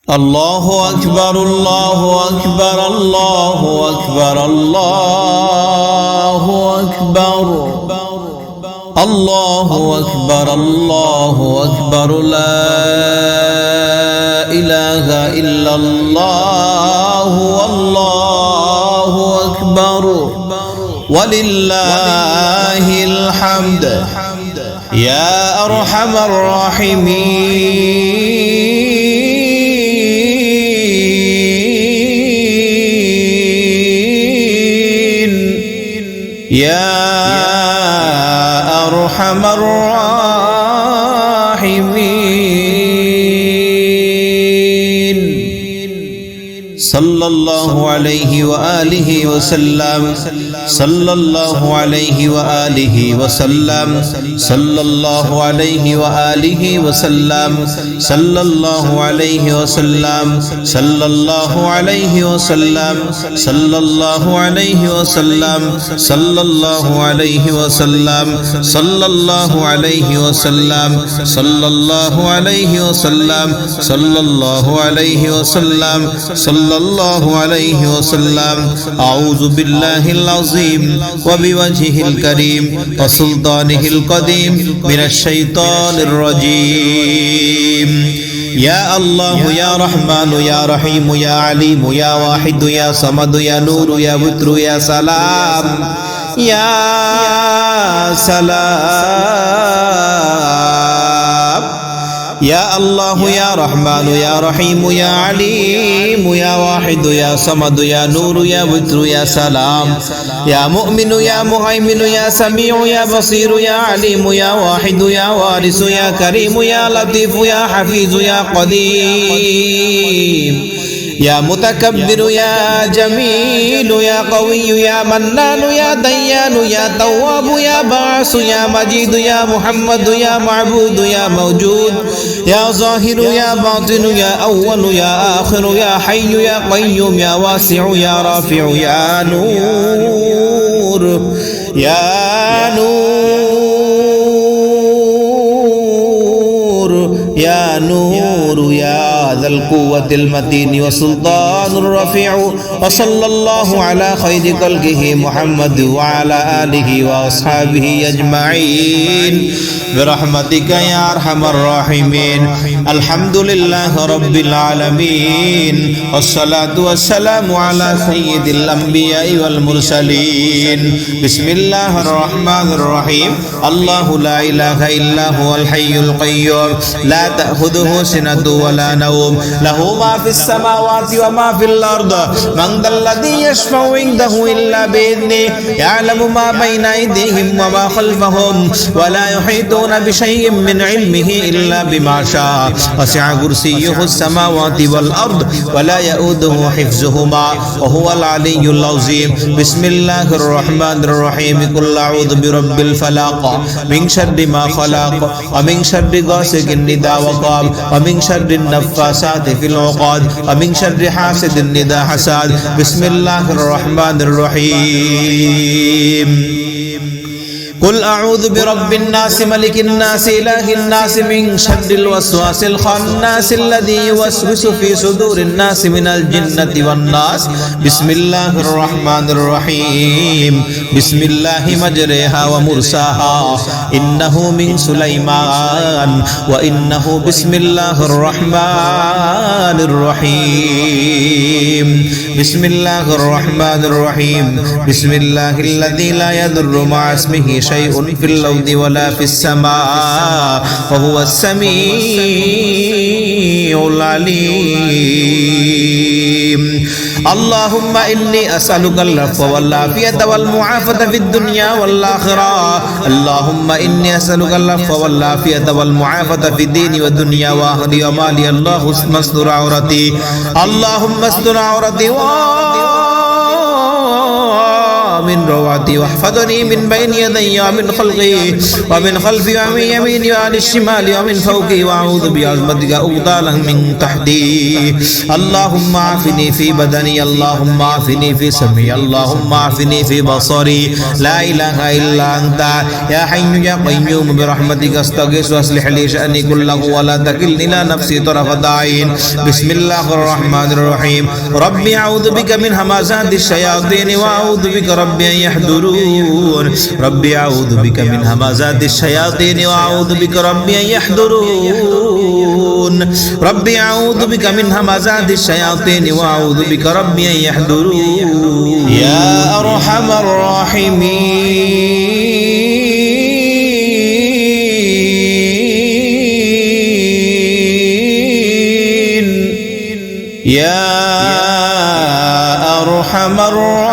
الله أكبر الله أكبر الله أكبر الله أكبر الله أكبر الله أكبر لا إله إلا الله والله أكبر ولله الحمد يا أرحم الراحمين يا أرحم الراحمين صلى الله عليه وآله وسلم صلى الله عليه وآله وسلم صلى الله عليه وآله وسلم صلى الله عليه وسلم صلى الله عليه وسلم صلى الله عليه وسلم صلى الله عليه وسلم صلى الله عليه وسلم صلى الله عليه وسلم صلى الله عليه وسلم صلى الله عليه وسلم أعوذ بالله العظيم وبوجهه الكريم وسلطانه القديم من الشيطان الرجيم يا الله يا رحمن يا رحيم يا عليم يا واحد يا صمد يا نور يا بتر يا سلام يا سلام يا الله يا رحمن يا رحيم يا عليم يا واحد يا صمد يا نور يا بتر يا سلام يا مؤمن يا مهيمن يا سميع يا بصير يا عليم يا واحد يا وارث يا كريم يا لطيف يا حفيظ يا قديم يا متكبر يا جميل يا قوي يا منان يا ديان يا تواب يا باعث يا مجيد يا محمد يا معبود يا موجود يا ظاهر يا باطن يا أول يا آخر يا حي يا قيوم يا واسع يا رافع يا نور يا نور يا نور يا ذا القوة المتين وسلطان الرفيع وصلى الله على خير خلقه محمد وعلى آله وأصحابه أجمعين برحمتك يا أرحم الراحمين الحمد لله رب العالمين والصلاة والسلام على سيد الأنبياء والمرسلين بسم الله الرحمن الرحيم الله لا إله إلا هو الحي القيوم لا تأخذه سنة ولا نوم له ما في السماوات وما في الأرض من ذا الذي يشفع عنده إلا بإذنه يعلم ما بين أيديهم وما خلفهم ولا يحيطون بشيء من علمه إلا بما شاء وسع كرسيه السماوات والأرض ولا يؤوده حفظهما وهو العلي العظيم بسم الله الرحمن الرحيم قل أعوذ برب الفلق من شر ما خلق ومن شر غاسق إذا وقب ومن شر النفاثات في العقد ومن شر حاسد إذا حسد بسم الله الرحمن الرحيم قل أعوذ برب الناس ملك الناس إله الناس من شر الوسواس الخناس الذي يوسوس في صدور الناس من الجنة والناس بسم الله الرحمن الرحيم بسم الله مجريها ومرساها إنه من سليمان وإنه بسم الله الرحمن الرحيم بسم الله الرحمن الرحيم بسم الله الذي لا يضر مع اسمه شيء في الأرض ولا في السماء وهو السميع العليم اللهم إني أسألك العفو والعافية والمعافاة في الدنيا والآخرة اللهم إني أسألك العفو والعافية والمعافاة في الدين والدنيا وأهلي ومالي اللهم استر عورتي اللهم استر عورتي ومن روعتي واحفظني من بين يدي ومن خلقي ومن خلفي ومن يميني وعن الشمال ومن فوقي وأعوذ بعظمتك أغتالا من تحتي اللهم عافني في بدني اللهم عافني في سمعي اللهم عافني في بصري لا إله إلا أنت يا حي يا قيوم برحمتك أستغيث وأصلح لي شأني كله ولا تكلني إلى نفسي طرفة عين بسم الله الرحمن الرحيم ربي أعوذ بك من همزات الشياطين وأعوذ بك ربي أن يحضرون ربي أعوذ بك من همزات الشياطين وأعوذ بك ربي أن يحضرون ربي أعوذ بك من همزات الشياطين وأعوذ بك ربي أن يحضرون يا أرحم الراحمين يا أرحم الراحمين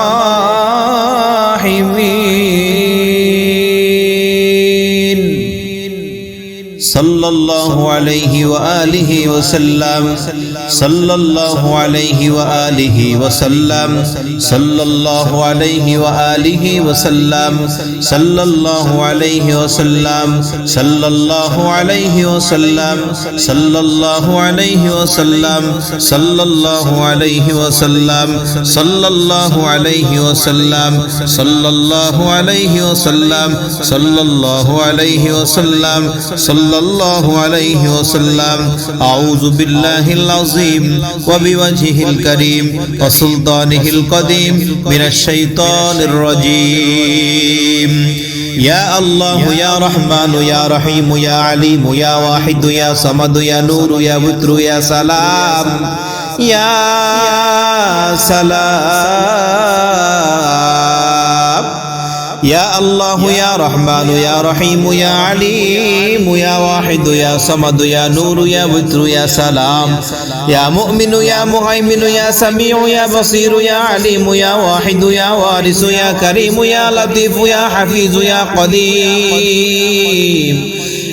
صلى الله عليه وآله وسلم صلى الله عليه وآله وسلم صلى الله عليه وآله وسلم صلى الله عليه وسلم صلى الله عليه وسلم صلى الله عليه وسلم صلى الله عليه وسلم صلى الله عليه وسلم صلى الله عليه وسلم صلى الله عليه وسلم صلى الله عليه وسلم أعوذ بالله العظيم وبوجهه الكريم وسلطانه القديم من الشيطان الرجيم يا الله يا رحمن يا رحيم يا عليم يا واحد يا صمد يا نور يا وتر يا سلام يا سلام يا الله يا رحمن يا رحيم يا عليم يا واحد يا صمد يا نور يا وتر يا سلام يا مؤمن يا مهيمن يا سميع يا بصير يا عليم يا واحد يا وارث يا كريم يا لطيف يا حفيظ يا قديم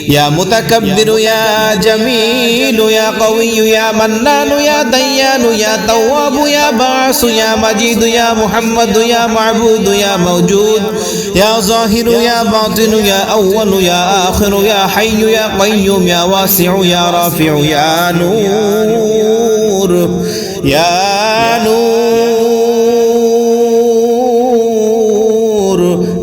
يا متكبر يا جميل يا قوي يا منان يا ديان يا تواب يا باعث يا مجيد يا محمد يا معبود يا موجود يا ظاهر يا باطن يا أول يا آخر يا حي يا قيوم يا واسع يا رافع يا نور يا نور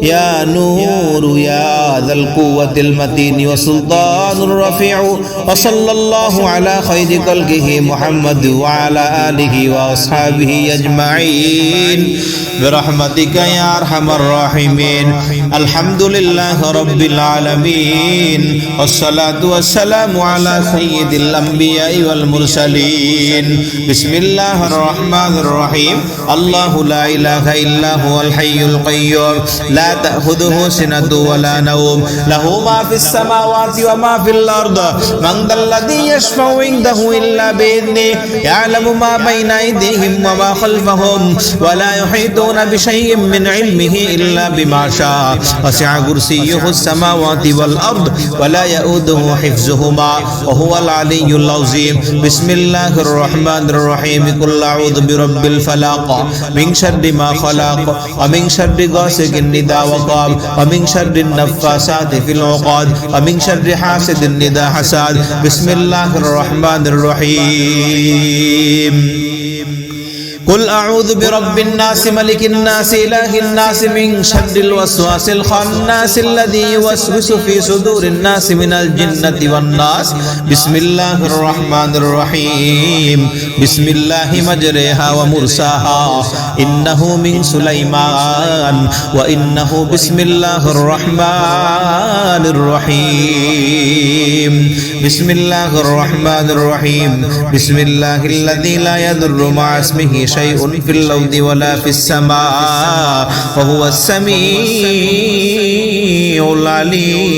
يا نور يا ذا القوة المتين وسلطان الرفيع وصلى الله على خير خلقه محمد وعلى آله وأصحابه أجمعين برحمتك يا أرحم الراحمين الحمد لله رب العالمين والصلاة والسلام على سيد الأنبياء والمرسلين بسم الله الرحمن الرحيم الله لا إله إلا هو الحي القيوم لا تأخذه سنة ولا نوم له ما في السماوات وما في الأرض من ذا الذي يشفع عنده إلا بإذنه يعلم ما بين أيديهم وما خلفهم ولا يحيطون بشيء من علمه إلا بما شاء وسع كرسيه السماوات والأرض ولا يؤوده حفظهما وهو العلي العظيم بسم الله الرحمن الرحيم قل أعوذ برب الفلق من شر ما خلق ومن شر غاسق إذا وقب ومن شر النفاثات في العقد ومن شر حاسد إذا حسد بسم الله الرحمن الرحيم قل أعوذ برب الناس ملك الناس إله الناس من شر الوسواس الخناس الذي يوسوس في صدور الناس من الجنة والناس بسم الله الرحمن الرحيم بسم الله مجريها ومرساها إنه من سليمان وإنه بسم الله الرحمن الرحيم بسم الله الرحمن الرحيم بسم الله الذي لا يضر مع اسمه شيء في الأرض ولا في السماء وهو السميع العليم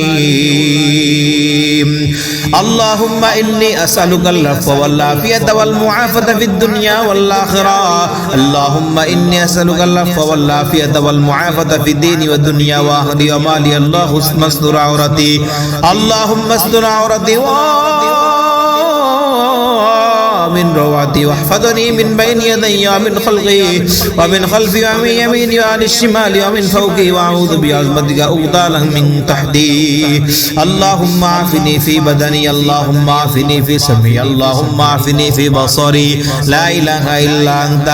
اللهم إني أسألك العفو والعافية والمعافاة في الدنيا والآخرة اللهم إني أسألك العفو والعافية والمعافاة في الدين والدنيا وأهلي ومالي اللهم استر عورتي اللهم استر عورتي ومن روعتي واحفظني من بين يدي ومن خلقي ومن خلفي ومن يميني وعن الشمال ومن فوقي وأعوذ بعظمتك أغتالا من تحتي اللهم عافني في بدني اللهم عافني في سمعي اللهم عافني في بصري لا إله إلا أنت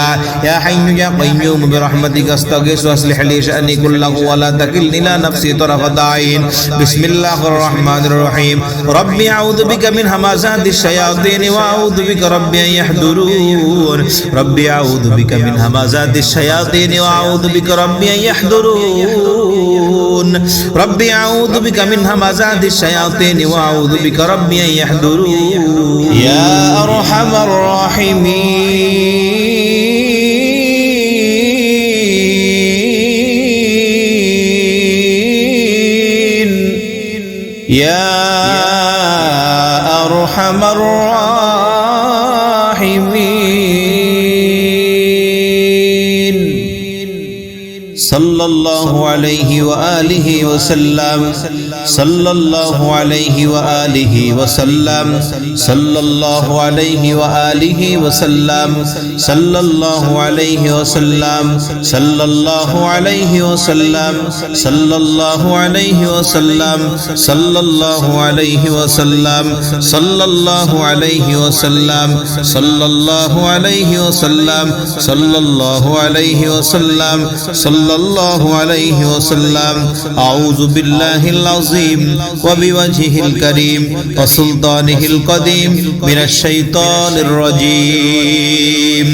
يا حي يا قيوم برحمتك أستغيث وأصلح لي شأني كله ولا تكلني إلى نفسي طرفة عين بسم الله الرحمن الرحيم ربي أعوذ بك من همزات الشياطين وأعوذ بك ربي أن يحضرون ربي أعوذ بك من همزات الشياطين وأعوذ بك ربي أن يحضرون ربي أعوذ بك من همزات الشياطين وأعوذ بك ربي أن يحضرون يا أرحم الراحمين يا أرحم الراحمين صلى الله عليه وآله وسلم صلى الله عليه وآله وسلم صلى الله عليه وآله وسلم صلى الله عليه وسلم صلى الله عليه وسلم صلى الله عليه وسلم صلى الله عليه وسلم صلى الله عليه وسلم صلى الله عليه وسلم صلى الله عليه وسلم صلى الله عليه وسلم أعوذ بالله العظيم وبوجهه الكريم وسلطانه القديم من الشيطان الرجيم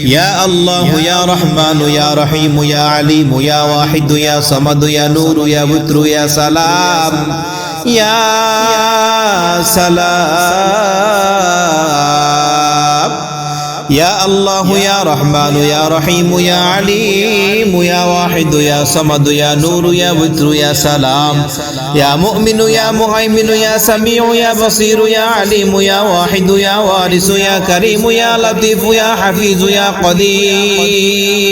يا الله يا رحمن يا رحيم يا عليم يا واحد يا صمد يا نور يا بتر يا سلام يا سلام يا الله يا رحمن يا رحيم يا عليم يا واحد يا صمد يا نور يا بتر يا سلام يا مؤمن يا مهيمن يا سميع يا بصير يا عليم يا واحد يا وارث يا كريم يا لطيف يا حفيظ يا قديم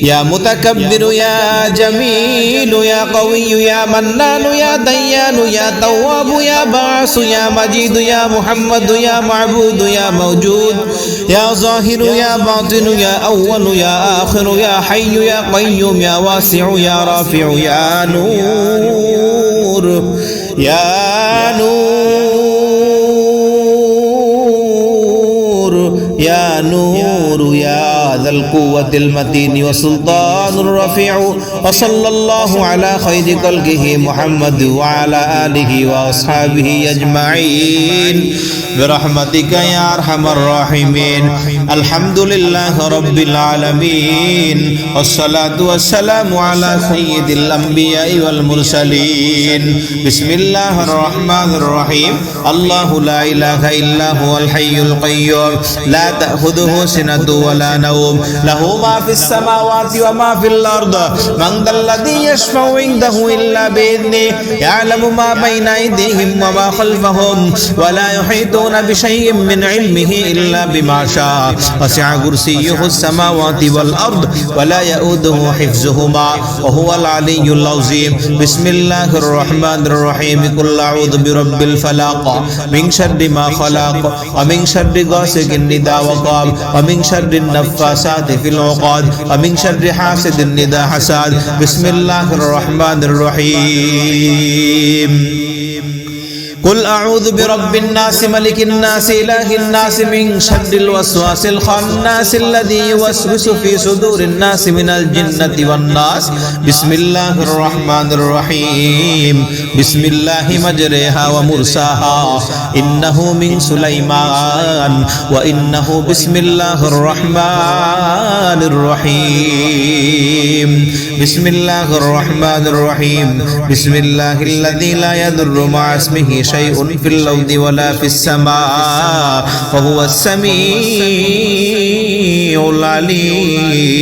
يا متكبر يا جميل يا قوي يا منان يا ديان يا تواب يا باعث يا مجيد يا محمد يا معبود يا موجود يا ظاهر يا باطن يا أول يا آخر يا حي يا قيوم يا واسع يا رافع يا نور يا نور يا نور يا ذا القوة المتين وسلطان الرفيع وصلى الله على خير خلقه محمد وعلى آله وأصحابه أجمعين برحمتك يا أرحم الراحمين الحمد لله رب العالمين والصلاة والسلام على سيد الأنبياء والمرسلين بسم الله الرحمن الرحيم الله لا إله إلا هو الحي القيوم لا تأخذه سنة ولا نوم له ما في السماوات وما في الأرض من ذا الذي يشفع عنده إلا بإذنه يعلم ما بين أيديهم وما خلفهم ولا يحيطون بشيء من علمه إلا بما شاء وسع كرسيه السماوات والأرض ولا يؤوده حفظهما وهو العلي العظيم بسم الله الرحمن الرحيم قل أعوذ برب الفلق من شر ما خلق ومن شر غاسق إذا وقب ومن شر النفاثات في العقد ومن شر حاسد إذا حسد بسم الله الرحمن الرحيم قل أعوذ برب الناس ملك الناس إله الناس من شر الوسواس الخناس الذي يوسوس في صدور الناس من الجنة والناس بسم الله الرحمن الرحيم بسم الله مجريها ومرساها إنه من سليمان وإنه بسم الله الرحمن الرحيم بسم الله الرحمن الرحيم بسم الله الذي لا يضر مع اسمه شيء في الأرض ولا في السماء وهو السميع العليم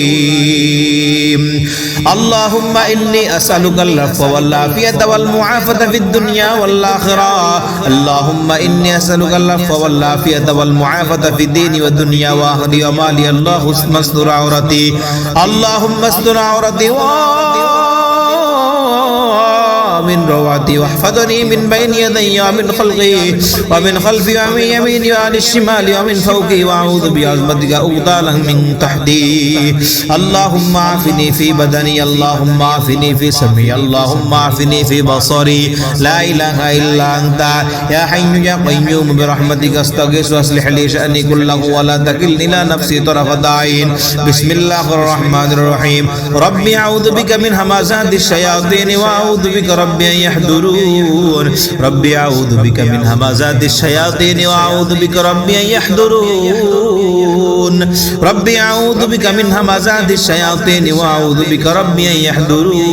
اللهم إني أسألك العفو والعافية والمعافاة في الدنيا والآخرة اللهم إني أسألك العفو والعافية والمعافاة في ديني والدنيا وأهلي ومالي اللهم استر عورتي اللهم استر عورتي ومن روعتي واحفظني من بين يدي ومن خلقي ومن خلفي ومن يميني وعن الشمال ومن فوقي وأعوذ بعظمتك أغتالا من تحتي اللهم عافني في بدني اللهم عافني في سمعي اللهم عافني في بصري لا إله إلا أنت يا حي يا قيوم برحمتك أستغيث وأصلح لي شأني كله ولا تكلني إلى نفسي طرفة عين بسم الله الرحمن الرحيم ربي أعوذ بك من همزات الشياطين وأعوذ بك ربي أن يحضرون ربي أعوذ بك من همزات الشياطين وأعوذ بك ربي أن يحضرون ربي أعوذ بك من همزات الشياطين وأعوذ بك ربي أن يحضرون